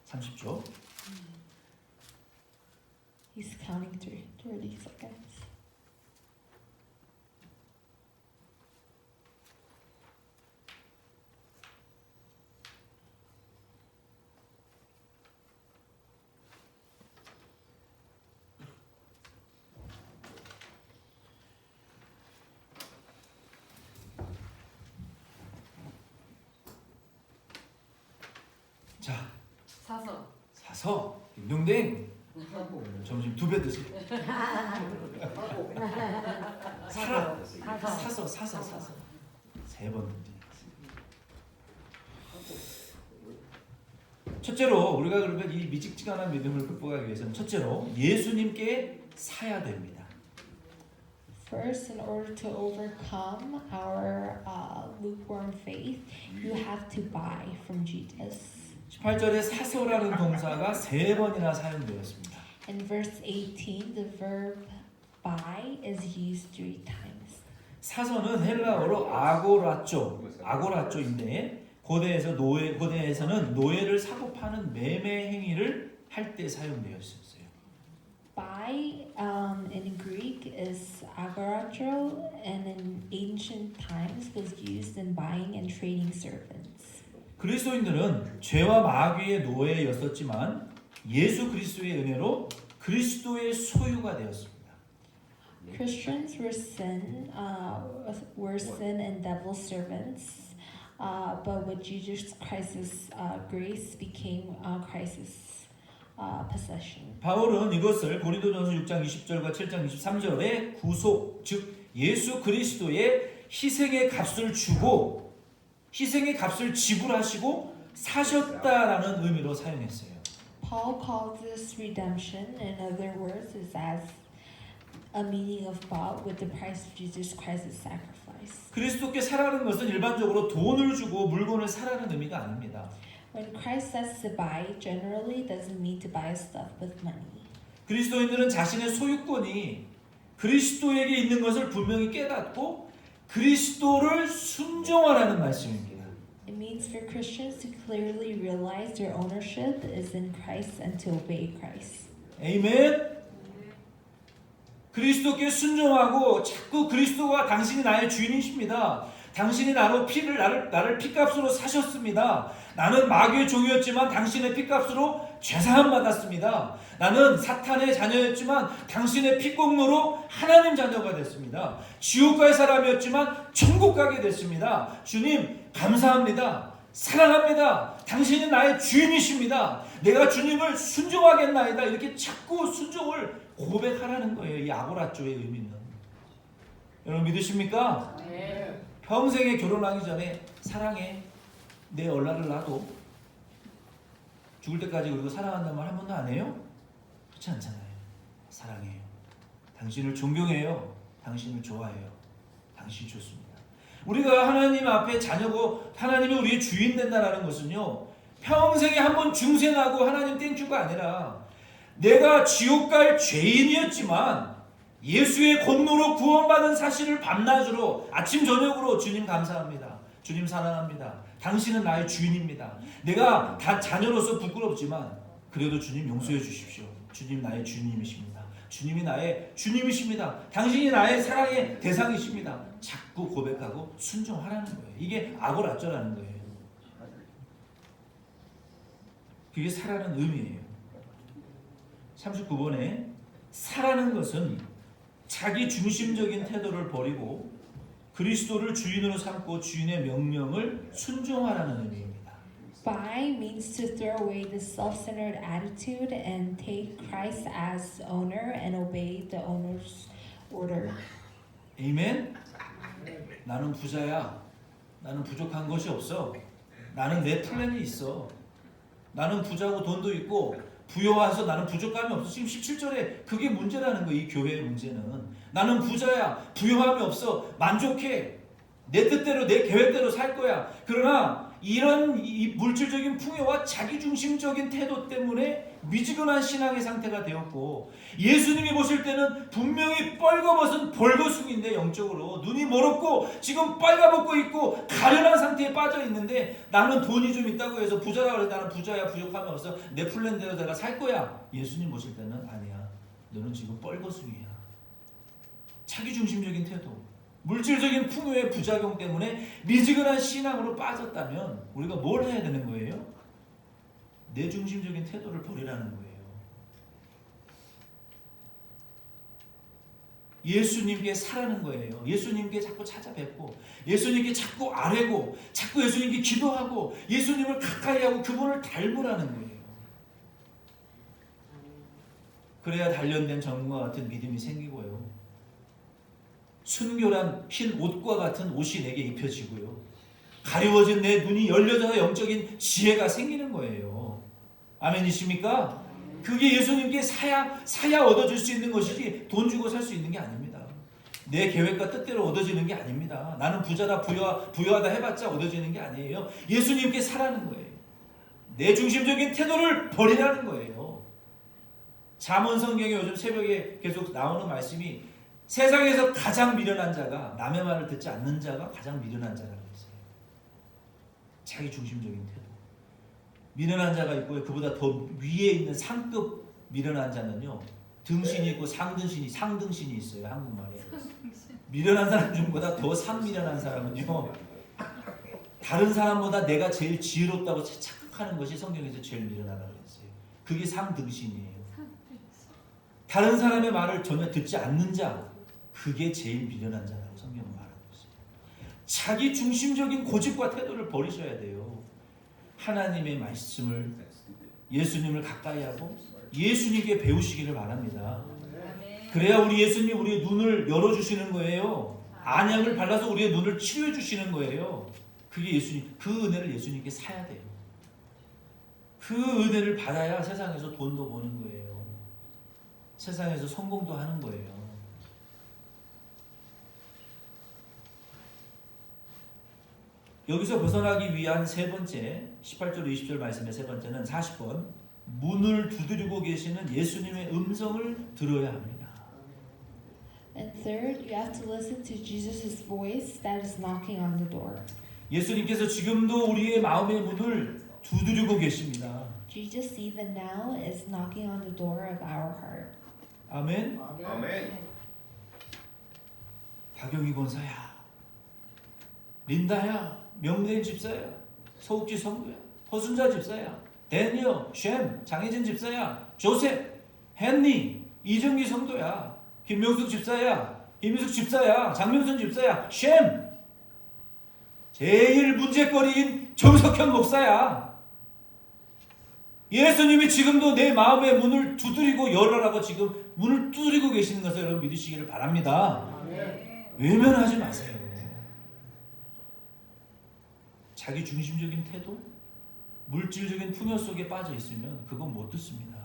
30초. He's counting 30 seconds. 자, 사서 딩동댕. 점심 2배 드세요. 사서 3번 든지. 첫째로 우리가 그러면 이 미직지근한 믿음을 극복하기 위해서는 첫째로 예수님께 사야 됩니다. First, in order to overcome our lukewarm faith, you have to buy from Jesus. 18절에 사서라는 동사가 3번이나 사용되었습니다. In verse 18, the verb buy is used 3 times. 사서는 헬라어로 아고라쪼인데 고대에서는 노예를 사고 파는 매매 행위를 할 때 사용되었었어요. Buy in Greek is agoratro, and in ancient times was used in buying and trading servants. 그리스도인들은 죄와 마귀의 노예였었지만 예수 그리스도의 은혜로 그리스도의 소유가 되었습니다. Christians were sin and devil servants, but with Jesus Christ's grace became Christ's possession. 바울은 이것을 고린도전서 6장 20절과 7장 23절에 구속, 즉 예수 그리스도의 희생의 값을 지불하시고 사셨다라는 의미로 사용했어요. Paul calls this redemption, in other words, is as a meaning of bought with the price of Jesus Christ's sacrifice. 그리스도께 사라는 것은 일반적으로 돈을 주고 물건을 사라는 의미가 아닙니다. When Christ says to buy, generally doesn't mean to buy stuff with money. 그리스도인들은 자신의 소유권이 그리스도에게 있는 것을 분명히 깨닫고 그리스도를 순종하라는 말씀입니다. It means for Christians to clearly realize their ownership is in Christ and to obey Christ. 아멘. 그리스도께 순종하고 자꾸 그리스도가 당신이 나의 주인이십니다. 당신이 나를 피값으로 사셨습니다. 나는 마귀의 종이었지만 당신의 피값으로 죄사함 받았습니다. 나는 사탄의 자녀였지만 당신의 피공로로 하나님 자녀가 됐습니다. 지옥 갈 사람이었지만 천국 가게 됐습니다. 주님 감사합니다. 사랑합니다. 당신이 나의 주인이십니다. 내가 주님을 순종하겠나이다. 이렇게 자꾸 순종을 고백하라는 거예요. 이 아고라쪼의 의미는. 여러분 믿으십니까? 네. 평생에 결혼하기 전에 사랑해. 내 얼라를 놔도 죽을 때까지 그리고 사랑한다는 말 한 번도 안 해요? 그렇지 않잖아요. 사랑해요. 당신을 존경해요. 당신을 좋아해요. 당신 좋습니다. 우리가 하나님 앞에 자녀고 하나님이 우리의 주인 된다는 것은요. 평생에 한 번 중생하고 하나님 땡큐가 아니라 내가 지옥 갈 죄인이었지만 예수의 권노로 구원받은 사실을 밤낮으로 아침 저녁으로 주님 감사합니다. 주님 사랑합니다. 당신은 나의 주인입니다. 내가 다 자녀로서 부끄럽지만 그래도 주님 용서해 주십시오. 주님 나의 주님이십니다. 주님이 나의 주님이십니다. 당신이 나의 사랑의 대상이십니다. 자꾸 고백하고 순종하라는 거예요. 이게 아고라쪼라는 거예요. 그게 사라는 의미예요. 39번에 사라는 것은 자기 중심적인 태도를 버리고 그리스도를 주인으로 삼고 주인의 명령을 순종하라는 의미입니다. Buy means to throw away the self-centered attitude and take Christ as owner and obey the owner's order. 아멘. 나는 부자야. 나는 부족한 것이 없어. 나는 내 플랜이 있어. 나는 부자고 돈도 있고 부여와서 나는 부족함이 없어. 지금 17절에 그게 문제라는 거예요. 이 교회의 문제는. 나는 부자야. 부여함이 없어. 만족해. 내 뜻대로 내 계획대로 살 거야. 그러나 이런 이 물질적인 풍요와 자기중심적인 태도 때문에 미지근한 신앙의 상태가 되었고 예수님이 보실 때는 분명히 뻘거벗은 벌거숭인데 영적으로 눈이 멀었고 지금 빨가벗고 있고 가련한 상태에 빠져 있는데 나는 돈이 좀 있다고 해서 부자라고 해서 나는 부자야 부족함이 없어 내 플랜대로 내가 살 거야. 예수님 보실 때는 아니야. 너는 지금 뻘거숭이야. 자기중심적인 태도 물질적인 풍요의 부작용 때문에 미지근한 신앙으로 빠졌다면 우리가 뭘 해야 되는 거예요? 내 중심적인 태도를 버리라는 거예요. 예수님께 사라는 거예요. 예수님께 자꾸 찾아뵙고 예수님께 자꾸 아뢰고 자꾸 예수님께 기도하고 예수님을 가까이 하고 그분을 닮으라는 거예요. 그래야 단련된 정과 같은 믿음이 생기고요. 순결한 흰 옷과 같은 옷이 내게 입혀지고요. 가려워진 내 눈이 열려져서 영적인 지혜가 생기는 거예요. 아멘이십니까? 그게 예수님께 사야 얻어줄 수 있는 것이지 돈 주고 살 수 있는 게 아닙니다. 내 계획과 뜻대로 얻어지는 게 아닙니다. 나는 부자다 부유하다 해봤자 얻어지는 게 아니에요. 예수님께 사라는 거예요. 내 중심적인 태도를 버리라는 거예요. 잠언 성경에 요즘 새벽에 계속 나오는 말씀이 세상에서 가장 미련한 자가 남의 말을 듣지 않는 자가 가장 미련한 자라고 했어요. 자기 중심적인 태도. 미련한 자가 있고요. 그보다 더 위에 있는 상급 미련한 자는요. 등신이 있고 상등신이 있어요. 한국말에. 미련한 사람 중보다 더 상미련한 사람은요. 다른 사람보다 내가 제일 지혜롭다고 착각하는 것이 성경에서 제일 미련하다고 했어요. 그게 상등신이에요. 다른 사람의 말을 전혀 듣지 않는 자, 그게 제일 미련한 자라고 성경은 말하고 있어요. 자기 중심적인 고집과 태도를 버리셔야 돼요. 하나님의 말씀을 예수님을 가까이 하고 예수님께 배우시기를 바랍니다. 그래야 우리 예수님이 우리의 눈을 열어주시는 거예요. 안약을 발라서 우리의 눈을 치료해 주시는 거예요. 그게 예수님, 그 은혜를 예수님께 사야 돼요. 그 은혜를 받아야 세상에서 돈도 버는 거예요. 세상에서 성공도 하는 거예요. 여기서 벗어나기 위한 세 번째 18절 20절 말씀의 세 번째는 40번 문을 두드리고 계시는 예수님의 음성을 들어야 합니다. And third, you have to listen to Jesus' voice that is knocking on the door. 예수님께서 지금도 우리의 마음의 문을 두드리고 계십니다. Jesus even now is knocking on the door of our heart. 아멘. 아멘. 박영희 권사야, 린다야, 명대인 집사야, 서욱지 성도야, 허순자 집사야, 데니어, 쉔, 장혜진 집사야, 조셉, 헨리, 이정기 성도야, 김명숙 집사야, 이민숙 집사야, 장명순 집사야, 쉔, 제일 문제거리인 정석현 목사야. 예수님이 지금도 내 마음의 문을 두드리고 열어라고 지금 문을 두드리고 계시는 것을 여러분 믿으시기를 바랍니다. 외면하지 마세요. 자기 중심적인 태도, 물질적인 풍요 속에 빠져 있으면 그건 못 듣습니다.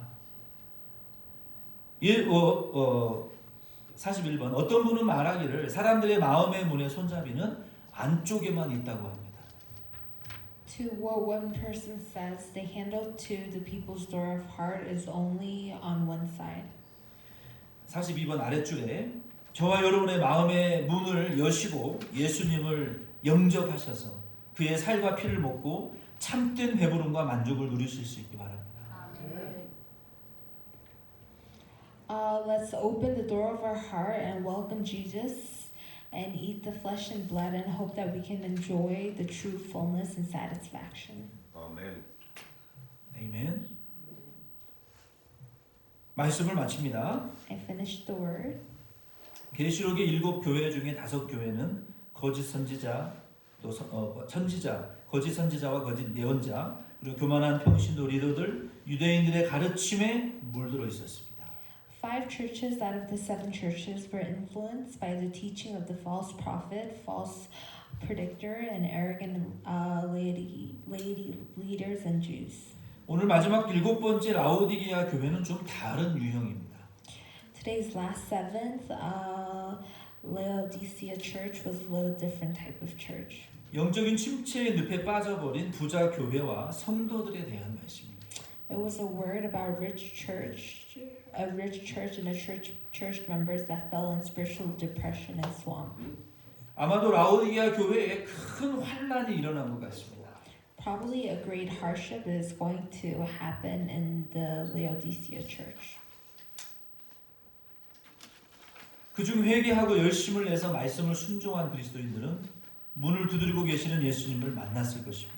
41번 어떤 분은 말하기를 사람들의 마음의 문의 손잡이는 안쪽에만 있다고 합니다. To what one person says, the handle to the people's door of heart is only on one side. 42번 아랫줄에 저와 여러분의 마음의 문을 여시고 예수님을 영접하셔서 그의 살과 피를 먹고 참된 배부름과 만족을 누리실 수 있기 바랍니다. Let's open the door of our heart and welcome Jesus and eat the flesh and blood and hope that we can enjoy the true fullness and satisfaction. 아멘. 아멘. 말씀을 마칩니다. I finished the word. 계시록의 7교회 중에 5교회는 거짓 선지자, 또 선지자, 거짓 선지자와 거짓 예언자, 그리고 교만한 평신도 리더들, 유대인들의 가르침에 물들어 있었습니다. 5 churches out of the 7 churches were influenced by the teaching of the false prophet, false predictor, and arrogant laity leaders and Jews. 오늘 마지막 7번째 라오디게아 교회는 좀 다른 유형입니다. Today's last 7th Laodicea church was a little different type of church. 영적인 침체의 늪에 빠져버린 부자 교회와 성도들에 대한 말씀입니다. It was a word about a rich church and a church members that fell in spiritual depression and swamp. 아마도 라오디게아 교회에 큰 환란이 일어난 것 같습니다. Probably a great hardship is going to happen in the Laodicea church. 그중 회개하고 열심을 내서 말씀을 순종한 그리스도인들은 문을 두드리고 계시는 예수님을 만났을 것입니다.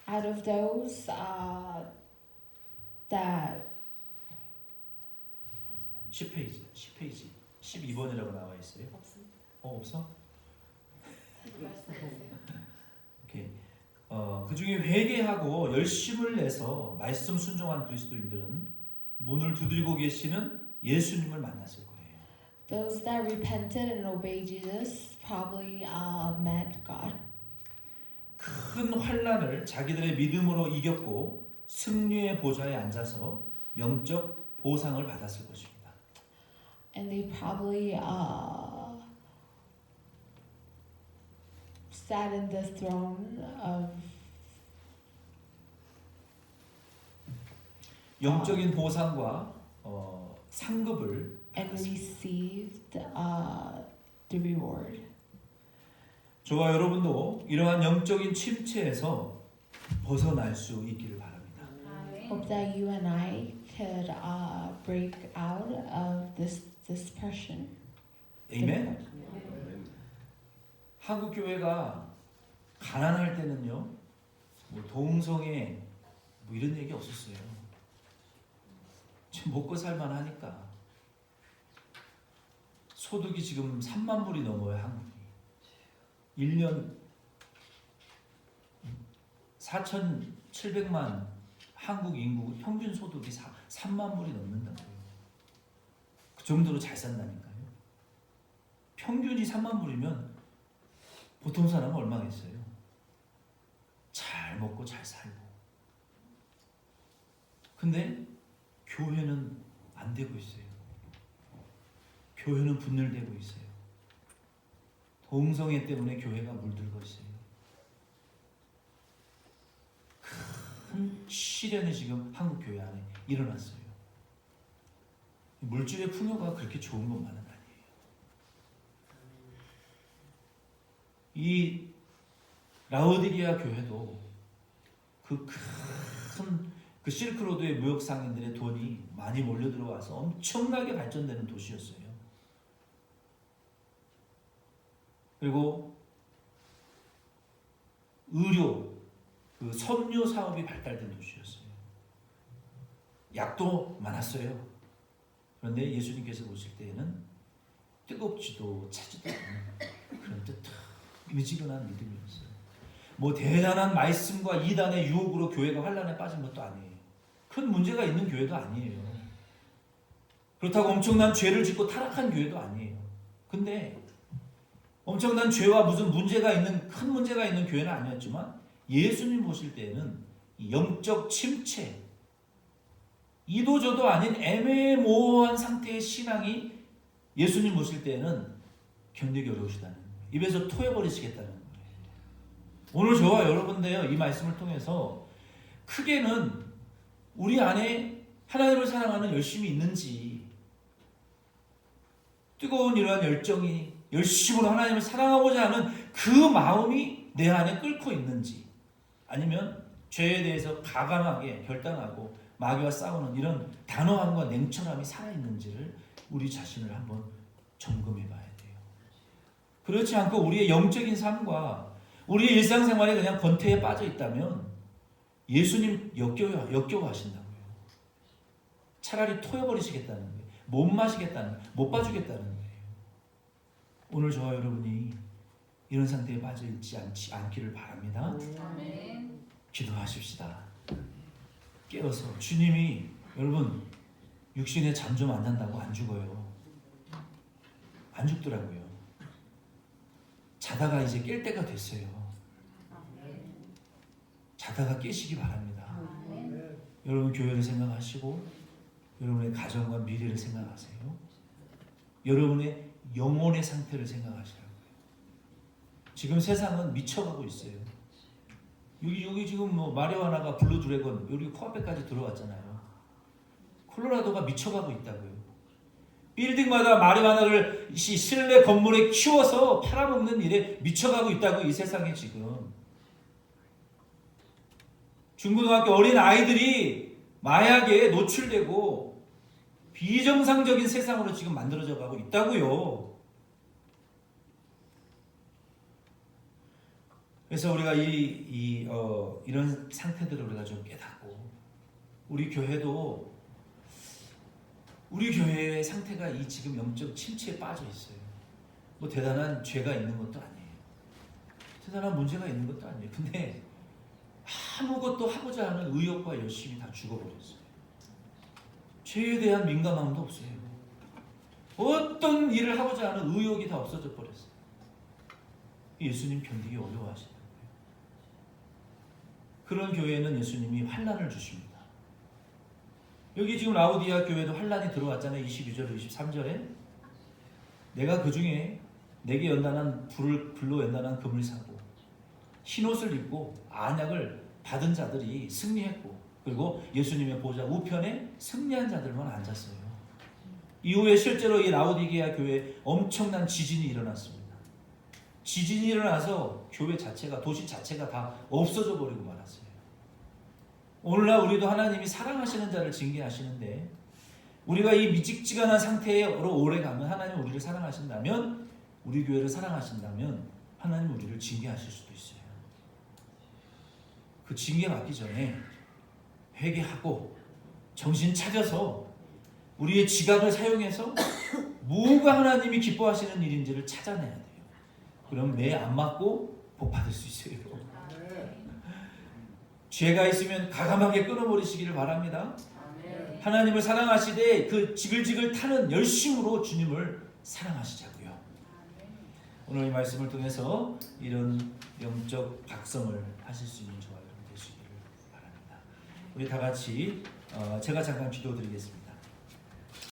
Out of those that 10페이지, 10페이지, 12번이라고 나와 있어요. 없습니다. 없어? 말씀하세요. 오케이. 그 중에 회개하고 열심을 내서 말씀 순종한 그리스도인들은 문을 두드리고 계시는 예수님을 만났을 거예요. Those that repented and obeyed Jesus probably met God. 큰 환난을 자기들의 믿음으로 이겼고 승리의 보좌에 앉아서 영적 보상을 받았을 것입니다. And they probably sat in the throne of 영적인 보상과 상급을 and received the reward. 저와 여러분도 이러한 영적인 침체에서 벗어날 수 있기를 바랍니다. Hope that you and I could break out of this depression. 아멘. 한국 교회가 가난할 때는요, 뭐 동성애 뭐 이런 얘기 없었어요. 지금 먹고 살만하니까. 소득이 지금 3만 불이 넘어요, 한국이. 1년 4,700만 한국 인구 평균 소득이 3만 불이 넘는다고요. 그 정도로 잘 산다니까요. 평균이 3만 불이면 보통 사람은 얼마겠어요? 잘 먹고 잘 살고. 근데 교회는 안 되고 있어요. 교회는 분열되고 있어요. 동성애 때문에 교회가 물들고 있어요. 큰 시련이 지금 한국 교회 안에 일어났어요. 물질의 풍요가 그렇게 좋은 것만은 아니에요. 이 라오디게아 교회도 그 큰 그 실크로드의 무역 상인들의 돈이 많이 몰려 들어와서 엄청나게 발전되는 도시였어요. 그리고 의료, 그 섬유 사업이 발달된 도시였어요. 약도 많았어요. 그런데 예수님께서 보실 때에는 뜨겁지도 차지도 않는 그런 미지근한 믿음이었어요. 뭐 대단한 말씀과 이단의 유혹으로 교회가 환란에 빠진 것도 아니에요. 큰 문제가 있는 교회도 아니에요. 그렇다고 엄청난 죄를 짓고 타락한 교회도 아니에요. 근데 엄청난 죄와 무슨 문제가 있는 큰 문제가 있는 교회는 아니었지만 예수님 보실 때에는 영적 침체, 이도저도 아닌 애매모호한 상태의 신앙이 예수님 보실 때에는 견디기 어려우시다는 거예요. 입에서 토해버리시겠다는 거예요. 오늘 저와 여러분들요, 이 말씀을 통해서 크게는 우리 안에 하나님을 사랑하는 열심이 있는지, 뜨거운 이러한 열정이 열심으로 하나님을 사랑하고자 하는 그 마음이 내 안에 끓고 있는지, 아니면 죄에 대해서 가감하게 결단하고 마귀와 싸우는 이런 단호함과 냉철함이 살아있는지를 우리 자신을 한번 점검해 봐야 돼요. 그렇지 않고 우리의 영적인 삶과 우리의 일상생활에 그냥 권태에 빠져 있다면 예수님 역겨워하신다고요. 차라리 토해버리시겠다는 거예요. 못 마시겠다는, 못 봐주겠다는 거예요. 오늘 저와 여러분이 이런 상태에 빠져 있지 않기를 바랍니다. 아멘. 기도하십시다. 깨어서 주님이, 여러분 육신에 잠 좀 안 잔다고 안 죽어요. 안 죽더라고요. 자다가 이제 깰 때가 됐어요. 자다가 깨시기 바랍니다. 여러분 교회를 생각하시고 여러분의 가정과 미래를 생각하세요. 여러분의 영혼의 상태를 생각하시라고요. 지금 세상은 미쳐가고 있어요. 여기 지금 뭐 마리화나가 블루 드래곤 여기 코앞에까지 들어왔잖아요. 콜로라도가 미쳐가고 있다고요. 빌딩마다 마리화나를 실내 건물에 키워서 팔아먹는 일에 미쳐가고 있다고, 이 세상에 지금. 중고등학교 어린 아이들이 마약에 노출되고 비정상적인 세상으로 지금 만들어져 가고 있다고요. 그래서 우리가 이런 상태들을 우리가 좀 깨닫고, 우리 교회도 우리 교회의 상태가 이 지금 영적 침체에 빠져 있어요. 뭐 대단한 죄가 있는 것도 아니에요. 대단한 문제가 있는 것도 아니에요. 근데 아무것도 하고자 하는 의욕과 열심이 다 죽어버렸어요. 죄에 대한 민감함도 없어요. 어떤 일을 하고자 하는 의욕이 다 없어져 버렸어요. 예수님 견디기 어려워하시는 거예요. 그런 교회에는 예수님이 환난을 주십니다. 여기 지금 라우디아 교회도 환난이 들어왔잖아요. 22절, 23절에 내가 그 중에 내게 연단한 불로 연단한 금을 사고 흰옷을 입고 안약을 받은 자들이 승리했고, 그리고 예수님의 보좌 우편에 승리한 자들만 앉았어요. 이후에 실제로 이 라우디게아 교회에 엄청난 지진이 일어났습니다. 지진이 일어나서 교회 자체가, 도시 자체가 다 없어져 버리고 말았어요. 오늘날 우리도 하나님이 사랑하시는 자를 징계하시는데, 우리가 이 미직지간한 상태로 오래 가면, 하나님 우리를 사랑하신다면, 우리 교회를 사랑하신다면 하나님 우리를 징계하실 수도 있어요. 그 징계 받기 전에 회개하고 정신 차려서 우리의 지각을 사용해서 뭐가 하나님이 기뻐하시는 일인지를 찾아내야 돼요. 그럼 매 안 맞고 복 받을 수 있어요. 죄가 있으면 가감하게 끊어버리시기를 바랍니다. 하나님을 사랑하시되 그 지글지글 타는 열심으로 주님을 사랑하시자고요. 오늘 이 말씀을 통해서 이런 영적 각성을 하실 수 있는 저와 여러분 되시기를 바랍니다. 우리 다 같이 제가 잠깐 기도드리겠습니다.